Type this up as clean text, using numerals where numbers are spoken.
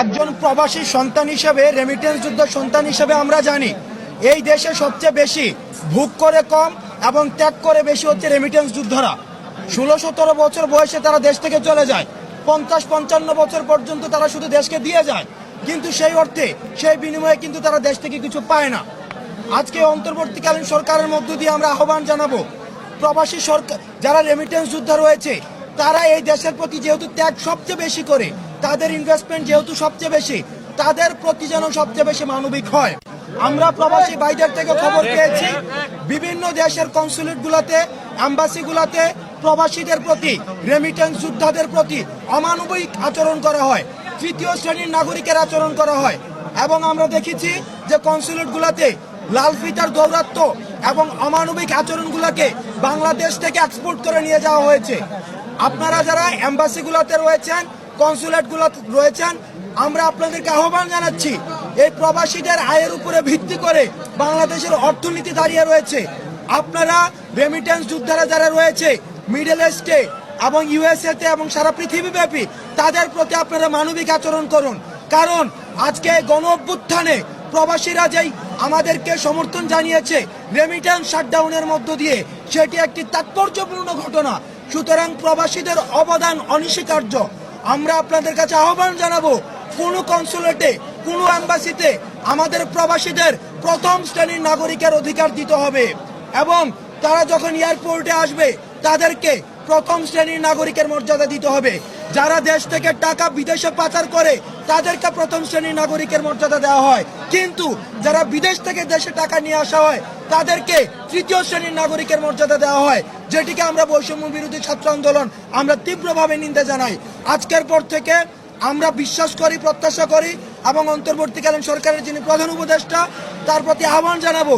একজন প্রবাসী সন্তান হিসেবে, রেমিটেন্স যোদ্ধার সন্তান হিসেবে আমরা জানি এই দেশে সবচেয়ে বেশি ভোগ করে কম এবং ত্যাগ করে বেশি হচ্ছে রেমিটেন্স যোদ্ধারা। 16-17 বছর বয়সে তারা দেশ থেকে চলে যায়, 50-55 বছর পর্যন্ত তারা শুধু দেশকে দিয়ে যায়, কিন্তু সেই অর্থে সেই বিনিময়ে কিন্তু তারা দেশ থেকে কিছু পায় না। আজকে অন্তর্বর্তীকালীন সরকারের মধ্য দিয়ে আমরা আহ্বান জানাবো, প্রবাসী সরকার যারা রেমিটেন্স যোদ্ধা রয়েছে তারা এই দেশের প্রতি যেহেতু ত্যাগ সবচেয়ে বেশি করে, তাদের ইনভেস্টমেন্ট যেহেতু সবচেয়ে বেশি, তাদের প্রতি যেন সবচেয়ে বেশি মানবিক হয়। আমরা প্রবাসী ভাইদের থেকে খবর পেয়েছি বিভিন্ন দেশের কনসুলেট গুলাতে, অ্যাম্বাসি গুলাতে প্রবাসীদের প্রতি, রেমিটেন্স যোদ্ধাদের প্রতি অমানবিক আচরণ করা হয়, তৃতীয় শ্রেণীর নাগরিকের আচরণ করা হয়। এবং আমরা দেখেছি যে কনসুলেট গুলাতে লাল ফিতার দৌরাত্ম্য এবং অমানবিক আচরণগুলোকে বাংলাদেশ থেকে এক্সপোর্ট করে নিয়ে যাওয়া হয়েছে। আপনারা যারা এম্বাসি গুলাতে রয়েছেন, কনসুলেট গুলাতে রয়েছেন, আমরা আপনাদেরকে আহ্বান জানাচ্ছি, এই প্রবাসীদের আয়ের উপরে ভিত্তি করে বাংলাদেশের অর্থনীতি দাঁড়িয়ে রয়েছে। আপনারা রেমিটেন্স যোদ্ধারা যারা রয়েছে মিডল ইস্টে এবং ইউএসএতে এবং সারা পৃথিবীব্যাপী, তাদের প্রতি আপনারা মানবিক আচরণ করুন। কারণ আজকে গণ অভ্যুত্থানে প্রবাসীরা যেই আমাদেরকে সমর্থন জানিয়েছে রেমিটেন্স শাটডাউনের মধ্য দিয়ে, সেটি একটি তাৎপর্যপূর্ণ ঘটনা। সুতরাং প্রবাসীদের অবদান অনস্বীকার্য। আমরা আপনাদের কাছে আহ্বান জানাবো, কোনো কনসুলেটে, কোনো অ্যাম্বাসিতে আমাদের প্রবাসীদের প্রথম শ্রেণীর নাগরিকের অধিকার দিতে হবে এবং তারা যখন এয়ারপোর্টে আসবে তাদেরকে প্রথম শ্রেণীর নাগরিকের মর্যাদা দিতে হবে। যারা দেশ থেকে টাকা বিদেশে পাচার করে তাদেরকে প্রথম শ্রেণীর নাগরিকের মর্যাদা দেওয়া হয়, কিন্তু যারা বিদেশ থেকে দেশে টাকা নিয়ে আসা হয় তাদেরকে তৃতীয় শ্রেণীর নাগরিকের মর্যাদা দেওয়া হয়, যেটিকে আমরা বৈষম্য বিরোধী ছাত্র আন্দোলন আমরা তীব্রভাবে নিন্দা জানাই। আজকের পর থেকে আমরা বিশ্বাস করি, প্রত্যাশা করি এবং অন্তর্বর্তীকালীন সরকারের যিনি প্রধান উপদেষ্টা তার প্রতি আহ্বান জানাবো,